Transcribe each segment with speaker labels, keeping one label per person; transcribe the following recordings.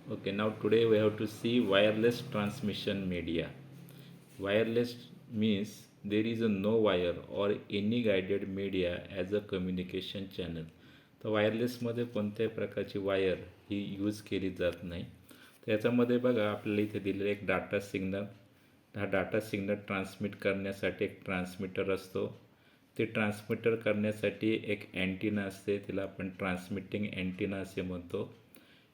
Speaker 1: Okay, now today we have to see wireless transmission media. Wireless means there is a no wire or any guided media as a communication channel. तर वायरलेसमध्ये कोणत्याही प्रकारची wire ही use केली जात नाही. तर याच्यामध्ये बघा आपल्याला इथे दिलेलं एक डाटा सिग्नल. हा डाटा सिग्नल ट्रान्समिट करण्यासाठी एक ट्रान्समीटर असतो. ते ट्रान्समीटर करण्यासाठी एक अँटिना असते, तिला आपण ट्रान्समिटिंग अँटिना असे म्हणतो.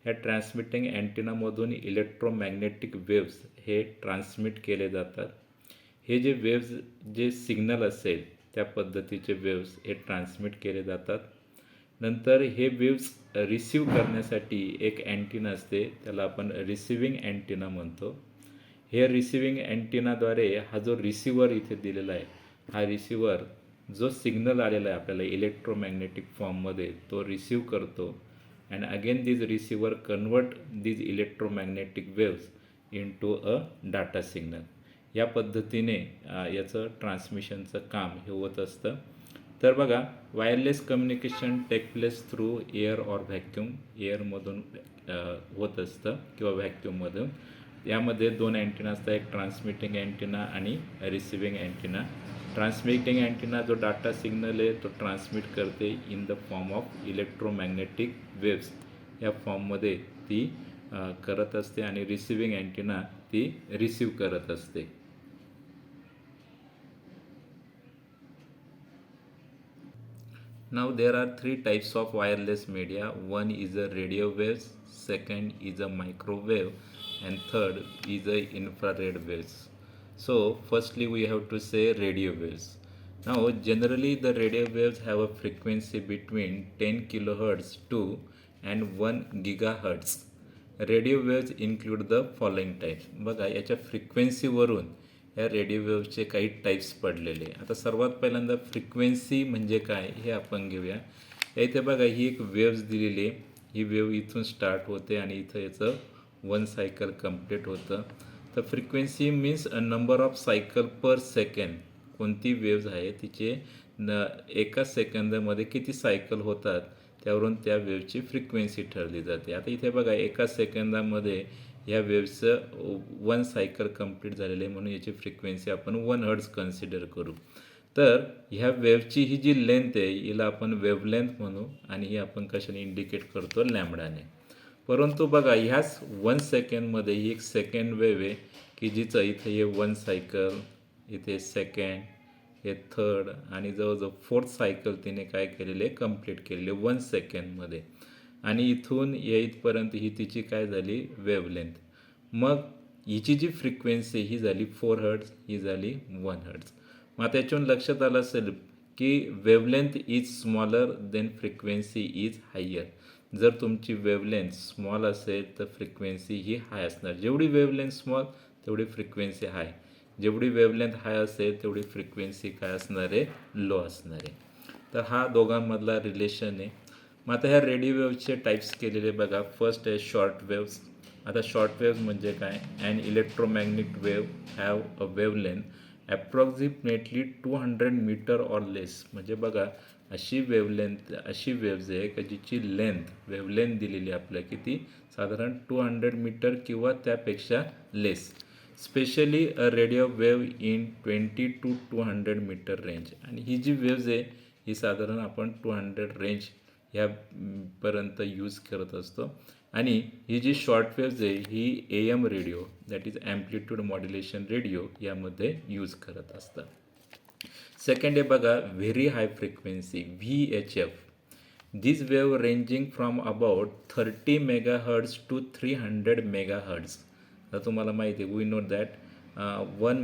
Speaker 1: ह्या ट्रान्समिटिंग अँटिनामधून इलेक्ट्रोमॅग्नेटिक वेव्स हे ट्रान्समिट केले जातात. हे जे वेव्स जे सिग्नल असेल त्या पद्धतीचे वेव्स हे ट्रान्समिट केले जातात. नंतर हे वेव्स रिसीव्ह करण्यासाठी एक अँटिना असते, त्याला आपण रिसिव्हिंग अँटिना म्हणतो. हे रिसिव्हिंग अँटिनाद्वारे हा जो रिसिव्हर इथे दिलेला आहे, हा रिसिव्हर जो सिग्नल आलेला आहे आपल्याला इलेक्ट्रोमॅग्नेटिक फॉर्ममध्ये तो रिसीव्ह करतो. And again this receiver convert this electromagnetic waves into a data signal. या पद्धतीने याचं ट्रान्समिशनचं काम हे होत असतं. तर बघा, wireless communication take place through air or vacuum. एअरमधून होत असतं किंवा व्हॅक्यूममधून. यामध्ये दोन अँटिना असतात, एक ट्रान्समिटिंग अँटिना आणि रिसिव्हिंग अँटिना. ट्रान्समिटिंग अँटिना जो डाटा सिग्नल आहे तो ट्रान्समिट करते in the form of electromagnetic waves या फॉर्ममध्ये ती करत असते, आणि रिसिव्हिंग अँटिना ती रिसीव्ह करत असते. Now there are three types of wireless media. One is a radio waves, second is a microwave, and third is a infrared waves. So firstly we have to say radio waves. Now generally the radio waves have a frequency between 10 kilohertz to and 1 gigahertz. Radio waves include the following types. बघा, याच्या फ्रिक्वेन्सीवरून या radio वेव्सचे काही types पडलेले. आता सर्वात पहिल्यांदा frequency म्हणजे काय हे आपण घेऊया. इथे बघा ही एक वेव्स दिलेली आहे. ही वेव्ह इथून स्टार्ट होते आणि इथं याचं वन सायकल कंप्लीट होतं. तर frequency means a number of cycle per second. कोणती वेव्ज आहे तिचे एका सेकंदामध्ये किती सायकल होतात त्यावरून त्या वेव्हची फ्रिक्वेन्सी ठरली जाते. आता इथे बघा, एका सेकंदामध्ये ह्या वेव्हचं वन सायकल कंप्लीट झालेलं आहे, म्हणून याची फ्रिक्वेन्सी आपण 1 हर्ट्झ कन्सिडर करू. तर ह्या वेव्हची ही जी लेंथ आहे हिला आपण वेव्हलेंथ म्हणू, आणि ही आपण कशाने इंडिकेट करतो, लॅम्बडाने. परंतु बघा, ह्याच 1 सेकंडमध्ये ही एक सेकंड वेव्ह आहे की जिचं इथे हे वन सायकल, इथे सेकंड, हे थर्ड, आणि जवळजवळ फोर्थ सायकल तिने काय केलेले, कंप्लीट केलेले 1 सेकंडमध्ये. आणि इथून येईपर्यंत ही तिची काय झाली, वेव्हलेंथ. मग हिची जी फ्रिक्वेन्सी ही झाली 4 हर्ट्झ, ही झाली 1 हर्ट्झ. मग त्याच्यातून लक्षात आलं असेल की wavelength is smaller than frequency is higher. जर तुमची वेव्हलेंथ स्मॉल असेल तर फ्रिक्वेन्सी ही हाय असणार. जेवढी वेव्हलेंथ स्मॉल तेवढी फ्रिक्वेन्सी हाय. जेवढी वेव्हलेंथ हाय असेल तेवढी फ्रिक्वेन्सी काय असणार आहे, लो असणार आहे. तर हा दोघांमधला रिलेशन आहे. मग आता ह्या रेडिओ वेव्हचे टाईप्स केलेले बघा. फर्स्ट आहे शॉर्ट वेव्स. आता शॉर्ट वेव्स म्हणजे काय, and electromagnetic wave have a wavelength approximately 200 metre or less. म्हणजे बघा, अशी वेव्हलेंथ, अशी वेव्ज आहे की जिची वेव्हलेंथ दिलेली आपल्या किती, साधारण 200 मीटर किंवा त्यापेक्षा less. Specially a radio wave in 20 to 200 metre range. आणि ही जी वेव्ज आहे ही साधारण आपण 200 रेंज ह्यापर्यंत यूज करत असतो. आणि ही जी शॉर्ट वेव्ज आहे ही AM radio, that is amplitude modulation radio, यामध्ये यूज करत असतात. सेकंड आहे बघा, very high frequency, VHF. This wave ranging from about 30 megahertz to 300 megahertz. आता तुम्हाला माहिती आहे, we know that 1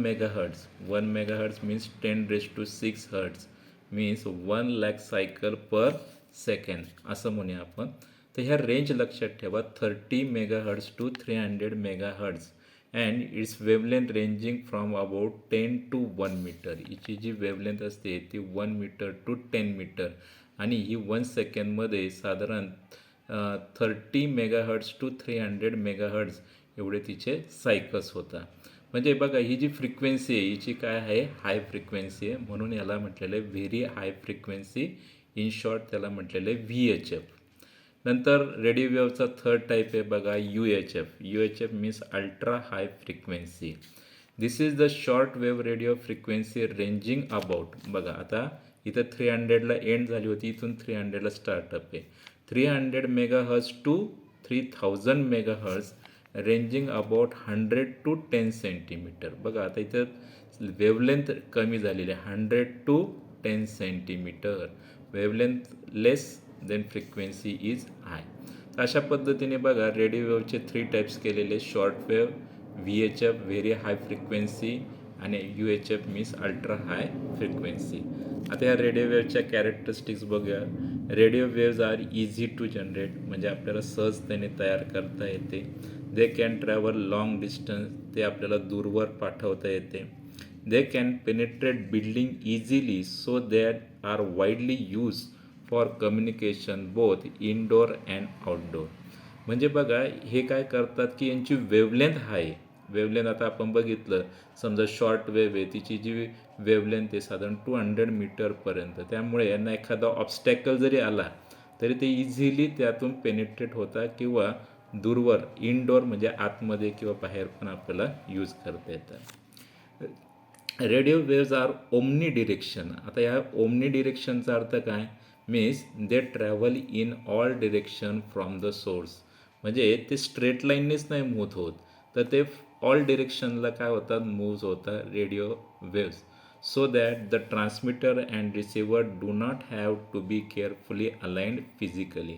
Speaker 1: megahertz means 10⁻⁶ hertz, means 1 lakh cycle per second असं म्हणूया आपण. तर ह्या रेंज लक्षात ठेवा, 30 megahertz to 300 megahertz. And its wavelength ranging from about 10 to 1 metre. हिची जी वेव्हलेंथ असते ती 1 मीटर टू 10 मीटर, आणि ही 1 सेकंडमध्ये साधारण 30 मेगाहर्ट्ज टू 300 मेगाहर्ट्ज एवढे तिचे सायकल्स होतात. म्हणजे बघा, ही जी फ्रिक्वेन्सी आहे हिची काय आहे, हाय फ्रिक्वेन्सी आहे, म्हणून याला म्हटलेलं आहे very high frequency. In short त्याला म्हटलेलं आहे VHF. नंतर रेडिओ वेव्हचा थर्ड टाईप आहे बघा UHF. UHF means ultra high frequency. This is the short wave radio frequency ranging about. बघा आता इथं 300ला एंड झाली होती, इथून 300ला स्टार्टअप आहे. 300 megahertz to 3000 megahertz ranging about 100 to 10 centimetre. बघा आता इथं वेवलेंथ कमी झालेली आहे, 100 to 10 centimetre. Wavelength less then frequency is high. तर अशा पद्धतीने बघा रेडिओ वेव्हचे 3 टाईप्स केलेले: short wave, VHF very high frequency आणि UHF means ultra high frequency. आता या रेडिओ वेव्हच्या कॅरेक्टरिस्टिक्स बघूया. Radio waves are easy to generate, म्हणजे आपल्याला सहजतेने तयार करता येते. They can travel long distance, ते आपल्याला दूरवर पाठवता येते. They can penetrate building easily so that are widely use for communication both indoor and outdoor. म्हणजे बघा हे काय करतात की यांची वेवलेंथ आहे. वेवलेंथ आता आपण बघितलं, समजा शॉर्ट वेव्ह आहे, तिची जी वेवलेंथ आहे साधारण 200 मीटरपर्यंत. त्यामुळे यांना एखादा ऑब्स्टॅकल जरी आला तरी ते इझिली त्यातून पेनिट्रेट होतात किंवा दूरवर इनडोअर म्हणजे आतमध्ये किंवा बाहेर पण आपल्याला यूज करता येतात. Radio waves are omni direction. आता या ओमनी डिरेक्शनचा अर्थ काय? Means they travel in all direction from the source. म्हणजे ते स्ट्रेट लाईननेच नाही मूव्ह होत, तर ते ऑल डिरेक्शनला काय होतात, मूव्ज होतात radio waves. So that the transmitter and receiver do not have to be carefully aligned physically.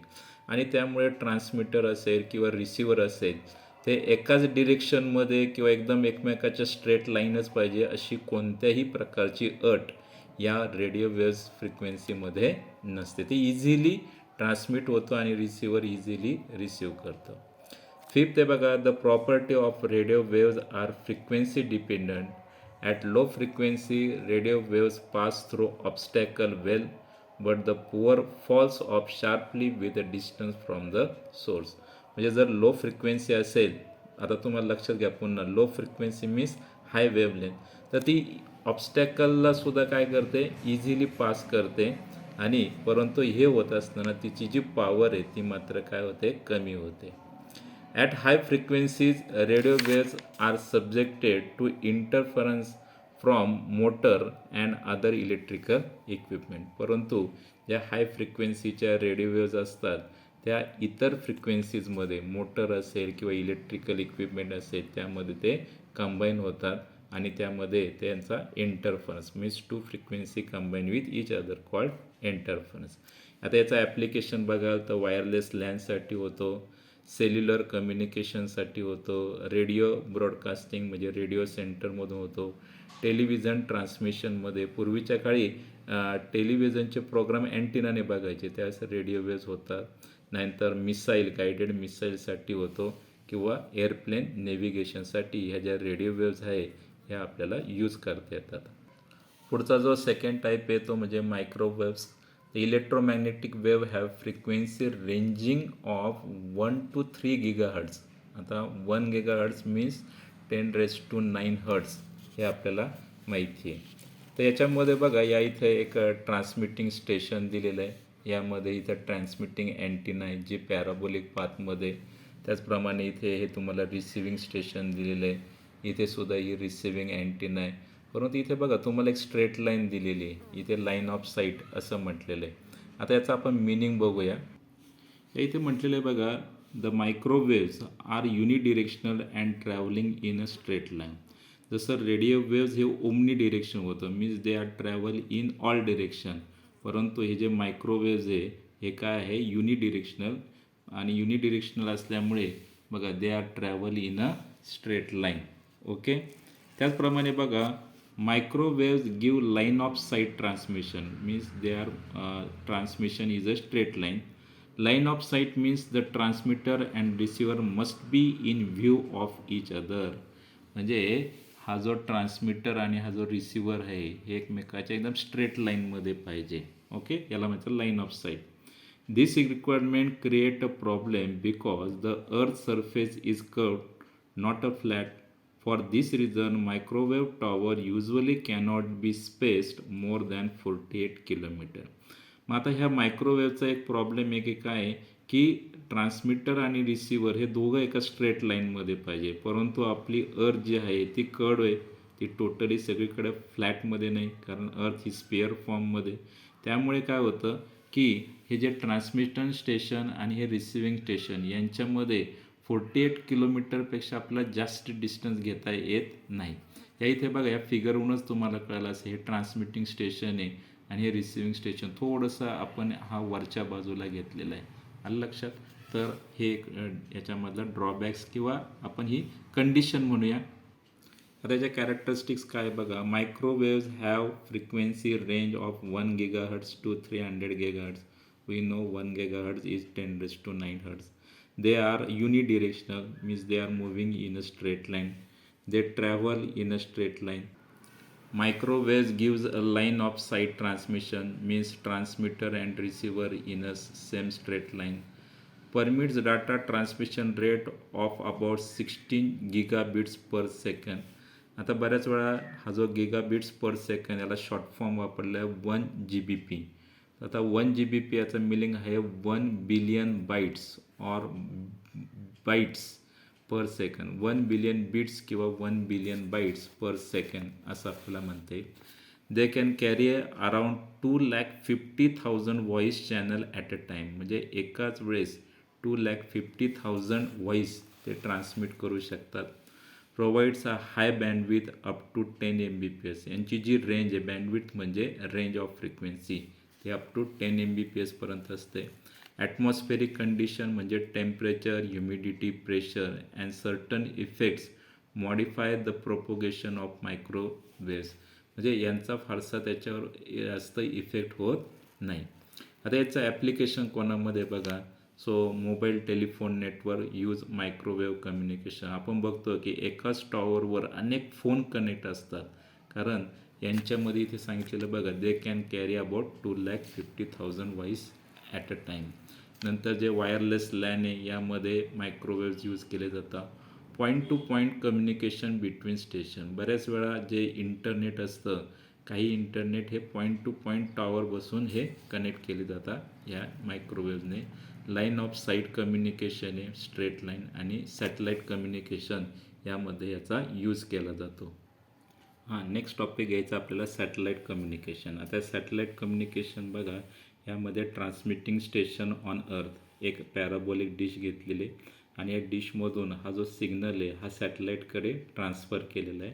Speaker 1: आणि त्यामुळे ट्रान्समीटर असेल किंवा रिसिव्हर असेल ते एकाच डिरेक्शनमध्ये किंवा एकदम एकमेकाच्या स्ट्रेट लाईनच पाहिजे अशी कोणत्याही प्रकारची अट या रेडिओ वेव्स फ्रिक्वेन्सीमध्ये नसते. ते इझिली ट्रान्समिट होतं आणि रिसिव्हर इझिली रिसीव्ह करतं. फिफ्थ आहे बघा, the property of radio waves are frequency dependent. At low frequency radio waves pass through obstacle well but the poor falls off sharply with a distance from the source. म्हणजे जर low frequency असेल, आता तुम्हाला लक्षात घ्या पुन्हा, low frequency means हाय wavelength, तर ती ऑब्स्टॅकलला सुद्धा काय करते, इझिली पास करते. आणि परंतु हे होत असताना तिची जी पॉवर आहे ती मात्र काय होते, कमी होते. At high frequencies radio waves are subjected to interference from motor and other electrical equipment. परंतु ज्या हाय फ्रिक्वेन्सीच्या रेडिओ वेव्ज असतात त्या इतर फ्रिक्वेन्सीजमध्ये, मोटर असेल किंवा इलेक्ट्रिकल इक्विपमेंट असेल, त्यामध्ये ते कंबाईन होतात आणि त्यामध्ये त्यांचा interference means two frequency combine with each other called interference. आता याचं ॲप्लिकेशन बघाल तर वायरलेस लँडसाठी होतो, सेल्युलर कम्युनिकेशनसाठी होतो, रेडिओ ब्रॉडकास्टिंग म्हणजे रेडिओ सेंटरमधून होतो, टेलिव्हिजन ट्रान्समिशनमध्ये. पूर्वीच्या काळी टेलिव्हिजनचे प्रोग्राम अँटिनाने बघायचे, त्यावेळेस रेडिओ वेव्ज होतात. नंतर मिसाईल, गायडेड मिसाईलसाठी होतो किंवा एअरप्लेन नेव्हिगेशनसाठी ह्या ज्या रेडिओ वेव्ज आहे ह्या आपल्याला यूज करता येतात. पुढचा जो सेकंड टाईप आहे तो म्हणजे microwaves. Electromagnetic wave have frequency ranging of 1 to 3 GHz. आता 1 GHz मीन्स 10⁻⁹ हर्ट्स हे आपल्याला माहिती आहे. तर याच्यामध्ये बघा या इथे एक ट्रान्समिटिंग स्टेशन दिलेलं आहे. यामध्ये इथं ट्रान्समिटिंग अँटिना आहे जी पॅराबोलिक पाथमध्ये. त्याचप्रमाणे इथे हे तुम्हाला रिसिव्हिंग स्टेशन दिलेलं आहे. इथे सुद्धा ही रिसिव्हिंग अँटिना आहे. परंतु इथे बघा तुम्हाला एक स्ट्रेट लाईन दिलेली आहे, इथे लाईन ऑफ साईट असं म्हटलेलं आहे. आता याचा आपण मिनिंग बघूया. इथे म्हटलेलं आहे बघा, the microwaves are unidirectional and travelling in a straight line. जसं रेडिओ वेव्ज हे ओमनी डिरेक्शन होतं, means they are travel in all direction. परंतु हे जे मायक्रोवेव्ज आहे हे काय आहे, युनिडिरेक्शनल. आणि युनिडिरेक्शनल असल्यामुळे बघा दे are travel in a straight line. Okay. त्याचप्रमाणे बघा microwaves give line of site transmission, means they R transmission is a straight line. Line of site means the transmitter and receiver must be in view of each other. म्हणजे हा जो transmitter आणि हा जो receiver आहे हे एकमेकाच्या एकदम स्ट्रेट लाईनमध्ये पाहिजे. ओके, याला म्हणतात line of site. This requirement create a problem because the earth surface is curved not a flat. For this reason microwave tower usually cannot be spaced more than 48 kilometre. मग आता ह्या मायक्रोवेव्हचा एक problem आहे की काय, की ट्रान्समीटर आणि receiver हे दोघं एका स्ट्रेट लाईनमध्ये पाहिजे, परंतु आपली अर्थ जी आहे ती कर्व आहे, ती टोटली सगळीकडे फ्लॅटमध्ये नाही, कारण अर्थ ही स्पेअर फॉर्ममध्ये. त्यामुळे काय होतं की हे जे ट्रान्समिशन स्टेशन आणि हे रिसिव्हिंग स्टेशन यांच्यामध्ये 48 किलोमीटरपेक्षा आपल्याला जास्त डिस्टन्स घेता येत नाही. या इथे बघा, या फिगरवरूनच तुम्हाला कळलं असेल, हे ट्रान्समिटिंग स्टेशन आहे आणि हे रिसिव्हिंग स्टेशन थोडंसं आपण हा वरच्या बाजूला घेतलेला आहे. आलं लक्षात? तर हे एक याच्यामधलं ड्रॉबॅक्स किंवा आपण ही कंडिशन म्हणूया. आता याच्या कॅरेक्टरिस्टिक्स काय बघा. Microwaves have frequency range of 1 GHz to 300 GHz. We know 1 GHz is 10⁻⁹ Hz. They are unidirectional, means they are moving in a straight line. They travel in a straight line. Microwaves gives a line of sight transmission, means transmitter and receiver in a same straight line. Permits data transmission rate of about 16 gigabits per second. आता बऱ्याच वेळा हा जो गिगाबिट्स पर second याला short form वापरला आहे 1 GBP. आता 1 GBP याचं मिनिंग आहे 1 billion bytes or bytes per second. 1 billion bits किंवा 1 बिलियन बाईट्स पर सेकंड असं आपल्याला म्हणता येईल. They can carry around 250,000 voice channel at a time, म्हणजे एकाच वेळेस 250,000 व्हॉईस ते ट्रान्समिट करू शकतात. Provides a high bandwidth up to 10 Mbps. यांची जी रेंज आहे, बँडविथ म्हणजे रेंज ऑफ फ्रिक्वेन्सी, ते अप टू 10 Mbps पर्यंत असते. ॲटमॉस्फेरिक कंडिशन म्हणजे temperature, humidity, pressure and certain effects modify the propagation of microwaves. म्हणजे यांचा फारसा त्याच्यावर जास्त इफेक्ट होत नाही. आता याचं ॲप्लिकेशन कोणामध्ये बघा. So mobile telephone network use microwave communication. आपण बघतो की एकाच टॉवरवर अनेक फोन कनेक्ट असतात, कारण यांच्यामध्ये इथे सांगितलेलं बघा, दे can carry about 250,000 voice at a time. नंतर जे वायरलेस लॅन आहे यामध्ये मायक्रोवेव्ज यूज केले जातात. Point two point communication between station. बऱ्याच वेळा जे इंटरनेट असतं, काही इंटरनेट हे पॉईंट टू पॉईंट टॉवर बसून हे कनेक्ट केले जातात या मायक्रोवेव्हने. लाईन ऑफ साईट कम्युनिकेशन आहे, स्ट्रेट लाईन, आणि सॅटेलाईट कम्युनिकेशन यामध्ये याचा यूज केला जातो. नेक्स्ट टॉपिक घ्यायचा आपल्याला सॅटेलाईट कम्युनिकेशन. आता सॅटेलाईट कम्युनिकेशन बघा, यामध्ये ट्रान्समिटिंग स्टेशन ऑन अर्थ, एक पॅराबोलिक डिश घेतलेली आणि या डिशमधून हा जो सिग्नल आहे हा सॅटेलाईटकडे ट्रान्सफर केलेला आहे.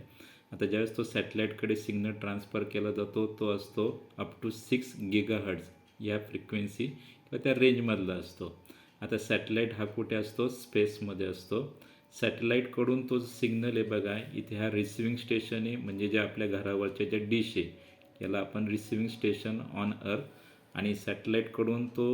Speaker 1: आता ज्यावेळेस तो सॅटेलाईटकडे सिग्नल ट्रान्सफर केला जातो तो असतो अप टू 6 GHz या फ्रिक्वेन्सी किंवा त्या रेंजमधला असतो. आता सॅटेलाईट हा कुठे असतो, स्पेसमध्ये असतो. सॅटेलाईटकडून तो सिग्नल आहे बघा, इथे हा रिसिव्हिंग स्टेशन आहे, म्हणजे जे आपल्या घरावरच्या ज्या डिश आहे याला आपण रिसिव्हिंग स्टेशन ऑन अर्थ, आणि सॅटेलाईटकडून तो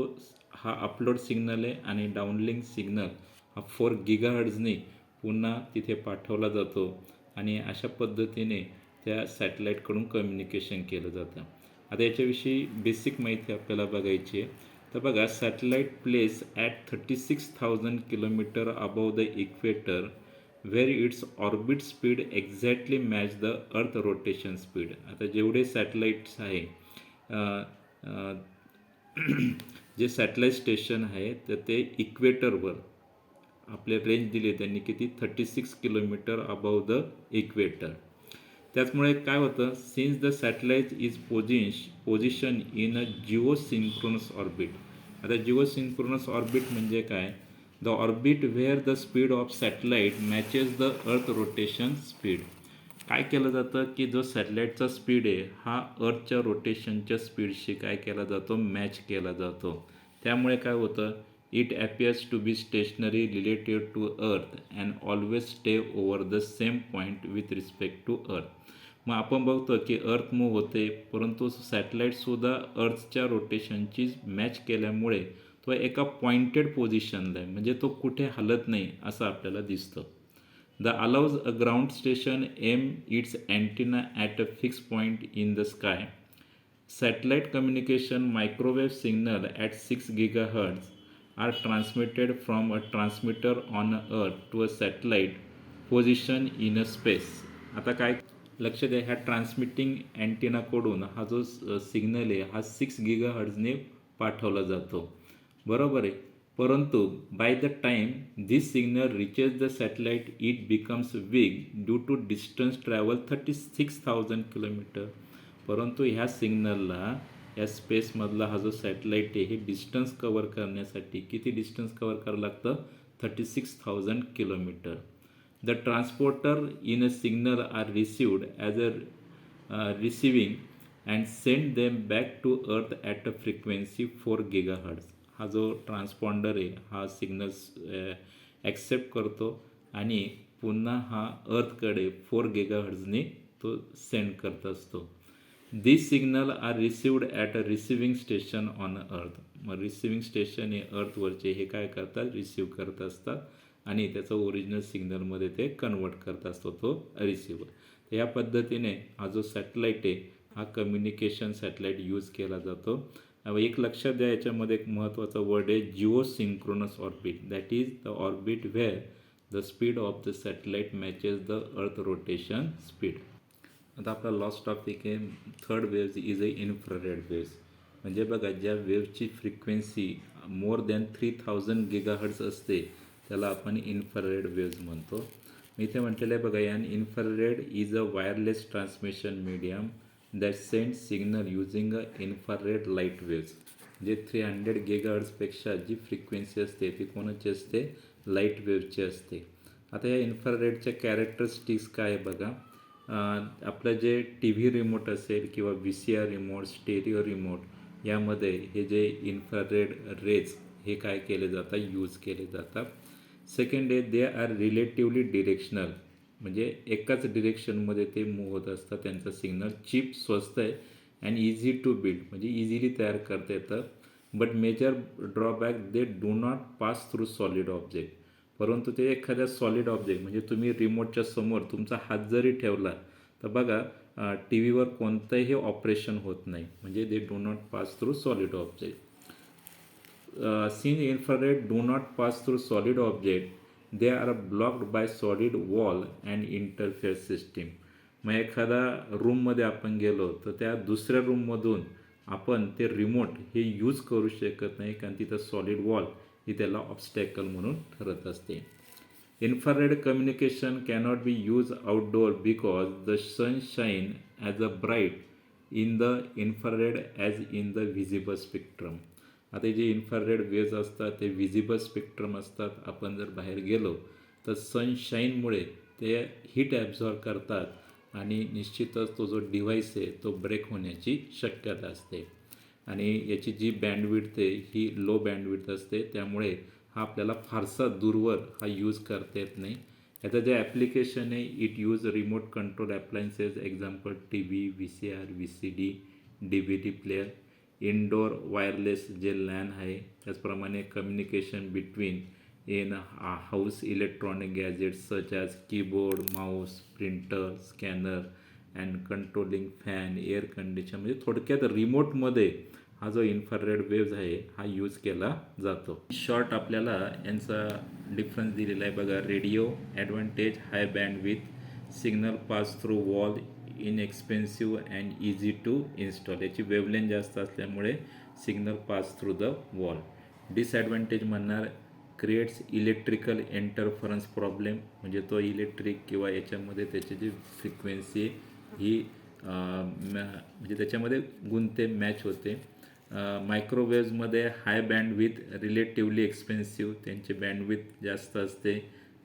Speaker 1: हा अपलोड सिग्नल आहे आणि डाउनलिंक सिग्नल हा 4 GHzने पुन्हा तिथे पाठवला जातो आणि अशा पद्धतीने त्या सॅटेलाईटकडून कम्युनिकेशन केलं जातं. आता याच्याविषयी बेसिक माहिती आपल्याला बघायची आहे. तर बघा, satellite place at 36,000 kilometre above the equator where its orbit speed exactly match the earth rotation speed. आता जेवढे सॅटेलाईट्स आहे, जे सॅटेलाईट स्टेशन आहे तर ते इक्वेटरवर आपले रेंज दिली त्यांनी किती, 36 किलोमीटर अबव द इक्वेटर. त्याचमुळे काय होतं, since the satellite is position in a Jio synchronous orbit. आता जिओ सिंक्रोनस ऑर्बिट म्हणजे काय, the orbit where the speed of satellite matches the earth rotation speed. काय केलं जातं की जो सॅटेलाईटचा स्पीड आहे हा अर्थच्या रोटेशनच्या स्पीडशी काय केला जातो, मॅच केला जातो. त्यामुळे काय होतं, it appears to be stationary related to earth and always stay over the same point with respect to earth. मग आपण बघतो की अर्थ मूव्ह होते, परंतु सॅटेलाईटसुद्धा अर्थच्या रोटेशनची मॅच केल्यामुळे तो एका पॉइंटेड पोझिशनला आहे, म्हणजे तो कुठे हलत नाही असं आपल्याला दिसतं. The allows a ground station aim its antenna at a fix point in the sky. Satellite communication microwave signal at 6 GHz are transmitted from a transmitter on earth to a satellite position in a space. आता काय लक्ष द्या, ह्या transmitting अँटिनाकडून हा जो signal आहे हा 6 GHzने पाठवला जातो, बरोबर आहे. परंतु by the time this signal reaches the satellite it becomes weak due to distance travel 36,000 kilometre. परंतु ह्या सिग्नलला या स्पेसमधला हा जो सॅटेलाईट आहे हे डिस्टन्स कवर करण्यासाठी किती डिस्टन्स कवर करावं लागतं 36,000 kilometre. The transporter in a signal are received as a receiving and send them back to earth at a frequency 4 GHz. हा जो ट्रान्सपॉन्डर आहे हा सिग्नल्स ॲक्सेप्ट करतो आणि पुन्हा हा अर्थकडे 4 GHzने तो सेंड करत असतो. This signal are received at a receiving station on earth. मग रिसिविंग स्टेशन हे अर्थवरचे हे काय करतात रिसिव्ह करत असतात आणि त्याचं ओरिजिनल सिग्नलमध्ये ते कन्वर्ट करत असतो तो रिसिव्हर. तर या पद्धतीने हा जो सॅटेलाईट आहे हा कम्युनिकेशन सॅटेलाईट यूज केला जातो. एक लक्षात द्या याच्यामध्ये एक महत्त्वाचा वर्ड आहे geo synchronous orbit. That is the orbit where the speed of the satellite matches the earth rotation speed. आता आपला लास्ट टॉपिक आहे third waves is a infrared waves. म्हणजे बघा ज्या वेव्हची फ्रिक्वेन्सी मोर दॅन 3000 GHz असते त्याला आपण इन्फ्रारेड वेव्ज म्हणतो. मी इथे म्हटलेलं आहे बघा यान infrared is a wireless transmission medium that send signal using a infrared light waves. म्हणजे 300 GHzपेक्षा जी फ्रिक्वेन्सी असते ती कोणाची असते लाईट वेव्हची असते. आता या इन्फ्रारेडच्या कॅरेक्टरिस्टिक्स काय आहे बघा. आपलं जे टी व्ही रिमोट असेल किंवा VCR रिमोट स्टेरिओ रिमोट यामध्ये हे जे इन्फ्रारेड रेज हे काय केले जातात यूज केले जातात. सेकंड आहे दे आर रिलेटिवली डिरेक्शनल. म्हणजे एकाच डिरेक्शनमध्ये ते मूव्ह होत असतात. त्यांचं सिग्नल चीप स्वस्त आहे अँड इझी टू बिल्ड म्हणजे इझिली तयार करता येतं. But major drawback they do not pass through solid object. परंतु ते एखाद्या सॉलिड ऑब्जेक्ट म्हणजे तुम्ही रिमोटच्या समोर तुमचा हात जरी ठेवला तर बघा टी व्हीवर कोणतंही ऑपरेशन होत नाही. म्हणजे दे do not pass through solid object. since infrared do not pass through solid object they are blocked by solid wall and interface system. मग एखादा रूममध्ये आपण गेलो तर त्या दुसऱ्या रूममधून आपण ते रिमोट हे यूज करू शकत नाही कारण तिथं सॉलिड वॉल ही त्याला ऑब्स्टॅकल म्हणून ठरत असते. Infrared communication cannot be use outdoor because the sun shine as a bright in the infrared as in the visible spectrum. आता जे इन्फ्रारेड वेव्ज असतात ते व्हिजिबल स्पेक्ट्रम असतात. आपण जर बाहेर गेलो तर सनशाईनमुळे ते हीट ॲब्झॉर्ब करतात आणि निश्चितच तो जो डिव्हाइस आहे तो ब्रेक होण्याची शक्यता असते. आणि याची जी बँडविड्थ आहे ही लो बँडविड्थ असते त्यामुळे हा आपल्याला फारसा दूरवर हा यूज करता येत नाही. याचं जे ॲप्लिकेशन आहे it use remote control appliances example TV VCR VCD DVD player. Indoor wireless जे लॅन आहे त्याचप्रमाणे communication between in house electronic gadgets such as keyboard mouse printer scanner and controlling fan air condition. म्हणजे थोडक्यात रिमोटमध्ये हा जो infrared waves आहे हा use केला जातो. शॉर्ट आपल्याला यांचा डिफरन्स दिलेला आहे बघा. Radio advantage high bandwidth signal pass through wall inexpensive and easy to install. याची वेवलेंथ जास्त असल्यामुळे signal pass through the wall. Disadvantage म्हणणार क्रिएट्स इलेक्ट्रिकल इंटरफरन्स प्रॉब्लेम. म्हणजे तो इलेक्ट्रिक किंवा याच्यामध्ये त्याची जी फ्रिक्वेन्सी ही म्हणजे त्याच्यामध्ये गुंते मॅच होते. मायक्रोवेव्हजमध्ये हाय बँडविथ रिलेटिवली एक्सपेन्सिव्ह. त्यांची बँडविथ जास्त असते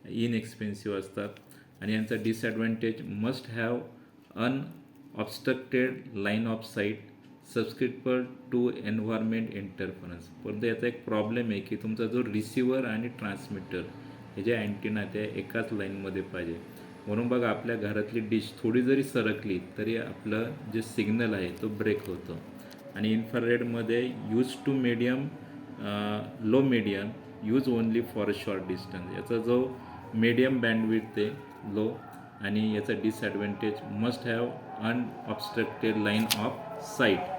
Speaker 1: इनएक्सपेन्सिव्ह असतात. आणि यांचा disadvantage must have unobstructed line of sight subscriber to environment interference. परंतु याचा एक प्रॉब्लेम आहे की तुमचा जो रिसिव्हर आणि ट्रान्समिटर हे जे अँटिना त्या एकाच लाईनमध्ये पाहिजे. म्हणून बघा आपल्या घरातली डिश थोडी जरी सरकली तरी आपलं जे सिग्नल आहे तो ब्रेक होतो. आणि इन्फ्रारेडमध्ये use to medium low medium use only for a short distance. याचा जो मीडियम बँडविड्थ आहे लो आणि याचा disadvantage must have unobstructed line of site.